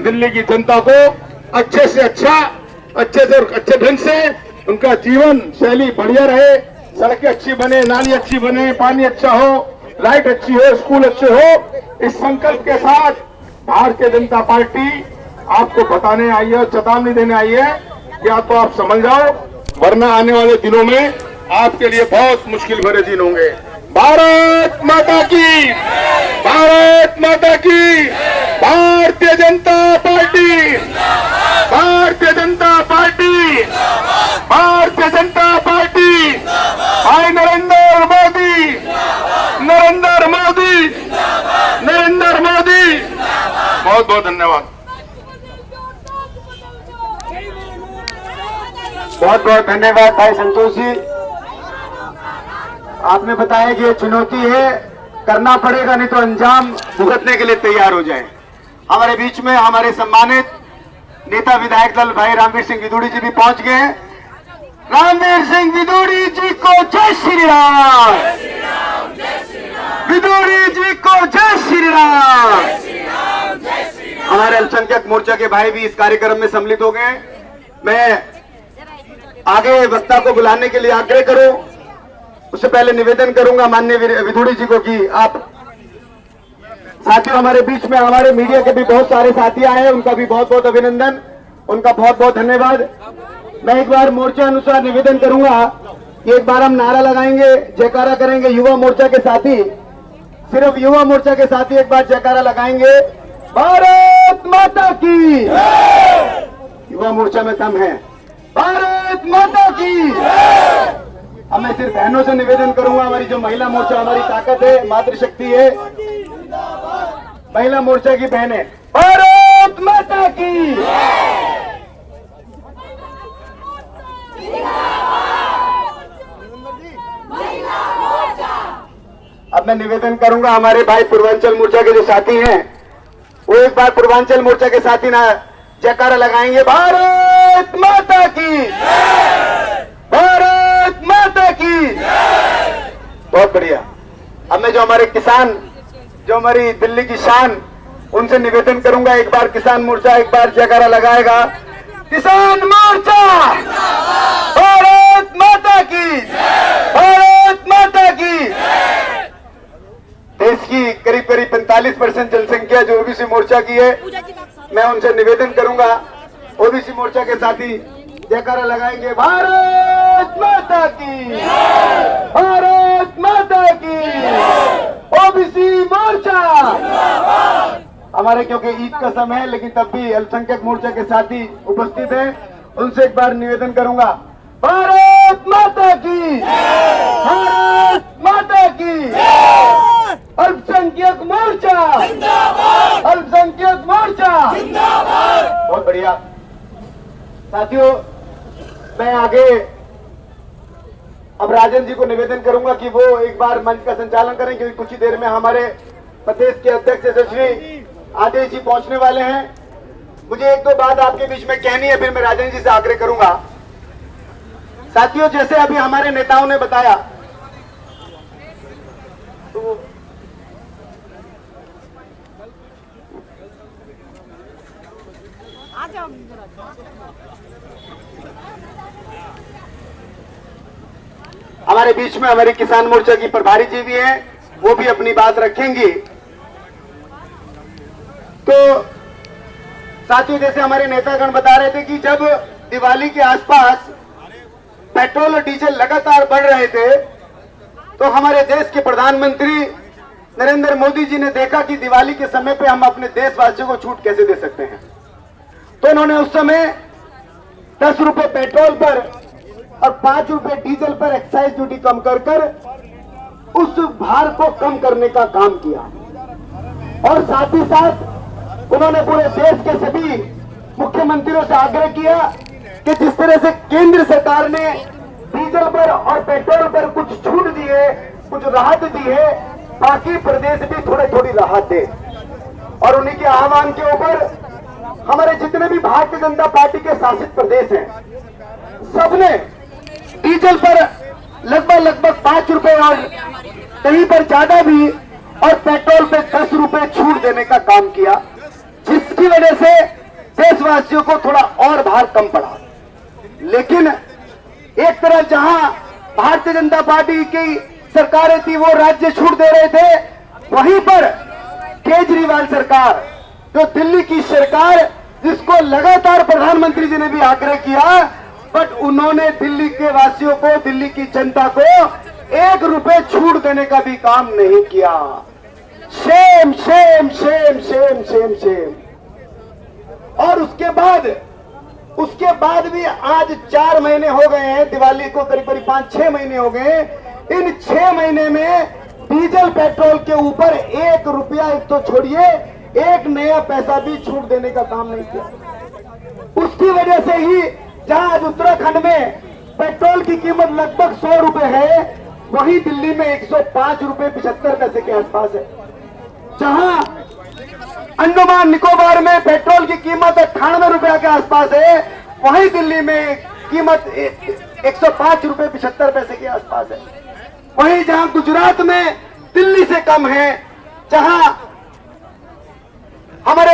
दिल्ली की जनता को अच्छे से अच्छे ढंग से उनका जीवन शैली बढ़िया रहे, सड़कें अच्छी बने, नाली अच्छी बने, पानी अच्छा हो, लाइट अच्छी हो, स्कूल अच्छे हो। इस संकल्प के साथ भारतीय जनता पार्टी आपको बताने आई है और चेतावनी देने आई है, या तो आप समझ जाओ, वरना आने वाले दिनों में आपके लिए बहुत मुश्किल भरे दिन होंगे। भारत माता की, भारत माता की, Bharatiya Janata party, Bharatiya Janata party, Bharatiya Janata party, भाई नरेंद्र मोदी, नरेंद्र मोदी, नरेंद्र मोदी। बहुत बहुत धन्यवाद, बहुत बहुत धन्यवाद भाई संतोष जी। आपने बताया कि ये चुनौती है, करना पड़ेगा, नहीं तो अंजाम भुगतने के लिए तैयार हो जाए। हमारे बीच में हमारे सम्मानित नेता विधायक दल भाई रामवीर सिंह विदुड़ी जी भी पहुंच गए हैं। रामवीर सिंह विदुड़ी जी को जय श्री राम, विदुड़ी जी को जय श्री राम। हमारे अल्पसंख्यक मोर्चा के भाई भी इस कार्यक्रम में सम्मिलित हो गए। मैं आगे वक्ता को बुलाने के लिए आग्रह करूं, उससे पहले निवेदन करूंगा माननीय विदुड़ी जी को कि आप साथियों, हमारे बीच में हमारे मीडिया के भी बहुत सारे साथी आए हैं, उनका भी बहुत बहुत अभिनंदन, उनका बहुत बहुत धन्यवाद। मैं एक बार मोर्चा अनुसार निवेदन करूंगा कि एक बार हम नारा लगाएंगे, जयकारा करेंगे। युवा मोर्चा के साथी, सिर्फ युवा मोर्चा के साथी एक बार जयकारा लगाएंगे, भारत माता की। युवा मोर्चा में कम है, भारत माता की। अब मैं सिर्फ बहनों से निवेदन करूंगा, हमारी जो महिला मोर्चा हमारी ताकत है, मातृशक्ति है, महिला मोर्चा की बहनें, भारत माता की। अब मैं निवेदन करूंगा हमारे भाई पूर्वांचल मोर्चा के जो साथी हैं, वो एक बार पूर्वांचल मोर्चा के साथी ना जयकारा लगाएंगे, भारत माता की, भारत माता की। बहुत बढ़िया। अब मैं जो हमारे किसान, जो हमारी दिल्ली की शान, उनसे निवेदन करूंगा, एक बार किसान मोर्चा एक बार जयकारा लगाएगा, किसान मोर्चा, भारत माता की, भारत माता की। देश की करीब करीब 45% जनसंख्या जो ओबीसी मोर्चा की है, मैं उनसे निवेदन करूंगा, ओबीसी मोर्चा के साथी जयकारा लगाएंगे, भारत माता की, भारत माता की, ओबीसी मोर्चा। हमारे क्योंकि ईद का समय है, लेकिन तब भी अल्पसंख्यक मोर्चा के साथी उपस्थित हैं, उनसे एक बार निवेदन करूंगा, भारत माता की, भारत माता की। अल्पसंख्यक मोर्चा, अल्पसंख्यक मोर्चा। बहुत बढ़िया साथियों, मैं आगे अब राजन जी को निवेदन करूंगा कि वो एक बार मंच का संचालन करें, क्योंकि कुछ ही देर में हमारे प्रदेश के अध्यक्ष यशस्वी आदेश जी पहुंचने वाले हैं। मुझे एक दो बात आपके बीच में कहनी है, फिर मैं राजन जी से आग्रह करूंगा। साथियों, जैसे अभी हमारे नेताओं ने बताया, तो हमारे बीच में हमारे किसान मोर्चा की प्रभारी जी भी हैं, वो भी अपनी बात रखेंगी। तो साथियों, जैसे हमारे नेतागण बता रहे थे कि जब दिवाली के आसपास पेट्रोल और डीजल लगातार बढ़ रहे थे, तो हमारे देश के प्रधानमंत्री नरेंद्र मोदी जी ने देखा कि दिवाली के समय पे हम अपने देशवासियों को छूट कैसे दे सकते हैं। तो उन्होंने उस समय 10 रुपए पेट्रोल पर और 5 रुपए डीजल पर एक्साइज ड्यूटी कम कर उस भार को कम करने का काम किया। और साथ ही साथ उन्होंने पूरे देश के सभी मुख्यमंत्रियों से आग्रह किया कि जिस तरह से केंद्र सरकार ने डीजल पर और पेट्रोल पर कुछ छूट दी है, कुछ राहत दी है, बाकी प्रदेश भी थोड़ी राहत दे। और उन्हीं के आह्वान के ऊपर हमारे जितने भी भारतीय जनता पार्टी के शासित प्रदेश हैं, सबने डीजल पर लगभग 5 रुपए और कहीं पर ज्यादा भी, और पेट्रोल पे 10 रुपए छूट देने का काम किया, जिसकी वजह से देशवासियों को थोड़ा और भार कम पड़ा। लेकिन एक तरफ जहां भारतीय जनता पार्टी की सरकारें थी वो राज्य छूट दे रहे थे, वहीं पर केजरीवाल सरकार, जो दिल्ली की सरकार, जिसको लगातार प्रधानमंत्री जी ने भी आग्रह किया, बट उन्होंने दिल्ली के वासियों को, दिल्ली की जनता को 1 रुपए छूट देने का भी काम नहीं किया। Shem Shem Shem Shem Shem Shem. और उसके बाद भी आज 4 महीने हो गए हैं, दिवाली को करीब करीब 5-6 महीने हो गए। इन 6 महीने में डीजल पेट्रोल के ऊपर 1 रुपया, एक तो छोड़िए, 1 नया पैसा भी छूट देने का काम नहीं किया। उसकी वजह से ही जहां आज उत्तराखंड में पेट्रोल की कीमत लगभग 100 रुपए है, वहीं दिल्ली में 105 रुपए 75 पैसे के आसपास है। जहां अंडमान निकोबार में पेट्रोल की कीमत 98 रुपए के आसपास है, वहीं दिल्ली में कीमत 105 रुपए 75 पैसे के आसपास है। वहीं जहां गुजरात में दिल्ली से कम है, जहां हमारे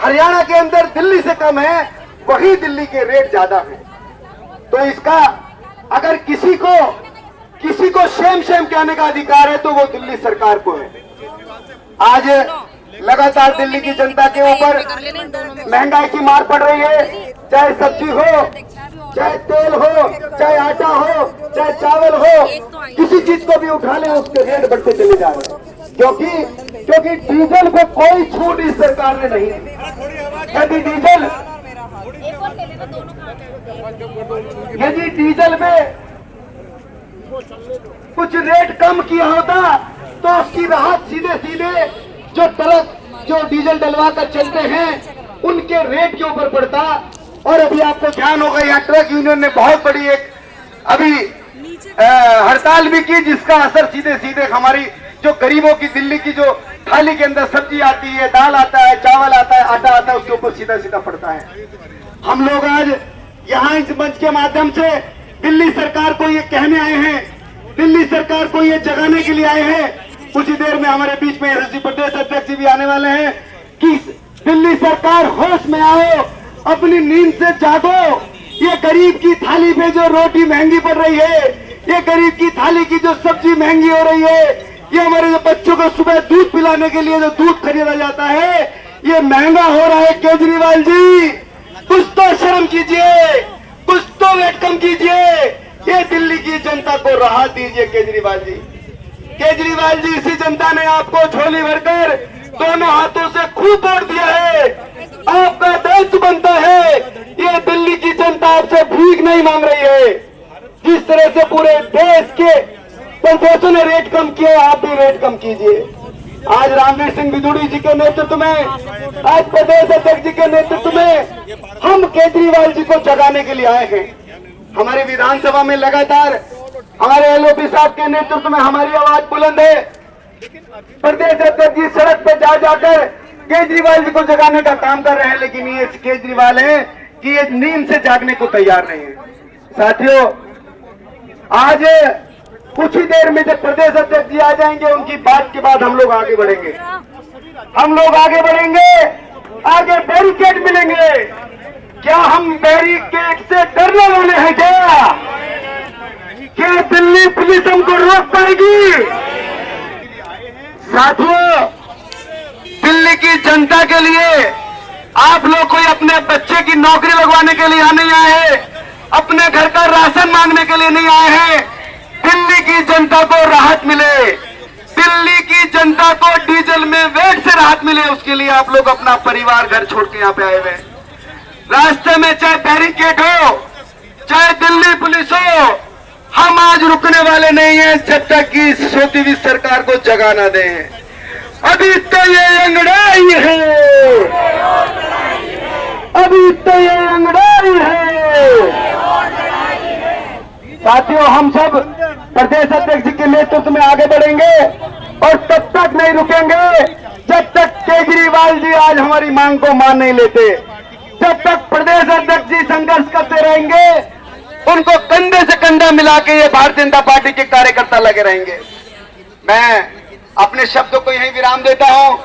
हरियाणा के अंदर दिल्ली से कम है, वहीं दिल्ली के रेट ज्यादा हैं। तो इसका अगर किसी को शेम शेम कहने का अधिकार है तो वो दिल्ली सरकार को है। आज लगातार दिल्ली की जनता के ऊपर महंगाई की मार पड़ रही है, चाहे सब्जी हो, चाहे तेल हो, चाहे आटा हो, चाहे चावल हो, किसी चीज को भी उठा ले उसके रेट बढ़ते चले जा रहे हैं। क्योंकि डीजल पे कोई छूट इस सरकार ने नहीं दी। यदि डीजल में कुछ रेट कम किया होता तो उसकी राहत सीधे सीधे जो डीजल डलवा कर चलते हैं उनके रेट के ऊपर पड़ता। और अभी आपको ध्यान होगा, यहाँ ट्रक यूनियन ने बहुत बड़ी एक अभी हड़ताल भी की, जिसका असर सीधे सीधे हमारी जो गरीबों की, दिल्ली की जो थाली के अंदर सब्जी आती है, दाल आता है, चावल आता है, आटा आता है, उसके ऊपर सीधा सीधा पड़ता है। हम लोग आज यहाँ इस मंच के माध्यम से दिल्ली सरकार को ये कहने आए हैं, दिल्ली सरकार को ये जगाने के लिए आए हैं। कुछ ही देर में हमारे बीच में एसएसजी प्रदेश अध्यक्ष भी आने वाले हैं कि दिल्ली सरकार होश में आओ, अपनी नींद से जागो। ये गरीब की थाली पे जो रोटी महंगी पड़ रही है, ये गरीब की थाली की जो सब्जी महंगी हो रही है, ये हमारे जो बच्चों को सुबह दूध पिलाने के लिए जो दूध खरीदा जाता है, ये महंगा हो रहा है। केजरीवाल जी, कुछ तो शर्म कीजिए, कुछ तो वेट कम कीजिए, ये दिल्ली की जनता को राहत दीजिए। केजरीवाल जी, इसी जनता ने आपको झोली भरकर दोनों हाथों से खूब वोट दिया है। आपका दायित्व बनता है, ये दिल्ली की जनता आपसे भीख नहीं मांग रही है। जिस तरह से पूरे देश के संसदों ने रेट कम किया, आप भी रेट कम कीजिए। आज रामवीर सिंह बिदुड़ी जी के नेतृत्व में, आज प्रदेश अध्यक्ष जी के नेतृत्व में हम केजरीवाल जी को जगाने के लिए आए हैं। हमारे विधानसभा में लगातार हमारे एलओपी साहब के नेतृत्व में हमारी आवाज बुलंद है। प्रदेश अध्यक्ष जी सड़क पर जा जाकर केजरीवाल जी को जगाने का काम कर रहे हैं, लेकिन ये केजरीवाल है कि ये नींद से जागने को तैयार नहीं है। साथियों, आज कुछ ही देर में जब प्रदेश अध्यक्ष जी आ जाएंगे, उनकी बात के बाद हम लोग आगे बढ़ेंगे। आगे बैरिकेड मिलेंगे। क्या हम बैरिकेड से डरने वाले हैं? क्या दिल्ली पुलिस हमको रोक पाएगी? साथियों, दिल्ली की जनता के लिए आप लोग कोई अपने बच्चे की नौकरी लगवाने के लिए नहीं आए हैं, अपने घर का राशन मांगने के लिए नहीं आए हैं। दिल्ली की जनता को राहत मिले, दिल्ली की जनता को डीजल में वेट से राहत मिले, उसके लिए आप लोग अपना परिवार घर छोड़ के यहाँ पे आए हुए हैं। रास्ते में चाहे बैरिकेड हो, चाहे दिल्ली पुलिस हो, हम आज रुकने वाले नहीं हैं जब तक कि सोती हुई सरकार को जगा ना दें। अभी तो ये अंगड़ाई है, अभी तो ये अंगड़ाई है। साथियों, हम सब प्रदेश अध्यक्ष जी के नेतृत्व में आगे बढ़ेंगे और तब तक नहीं रुकेंगे जब तक केजरीवाल जी आज हमारी मांग को मान नहीं लेते। जब तक प्रदेश अध्यक्ष जी संघर्ष करते रहेंगे, उनको कंधे से कंधा मिला के ये भारतीय जनता पार्टी के कार्यकर्ता लगे रहेंगे। मैं अपने शब्दों को यहीं विराम देता हूं।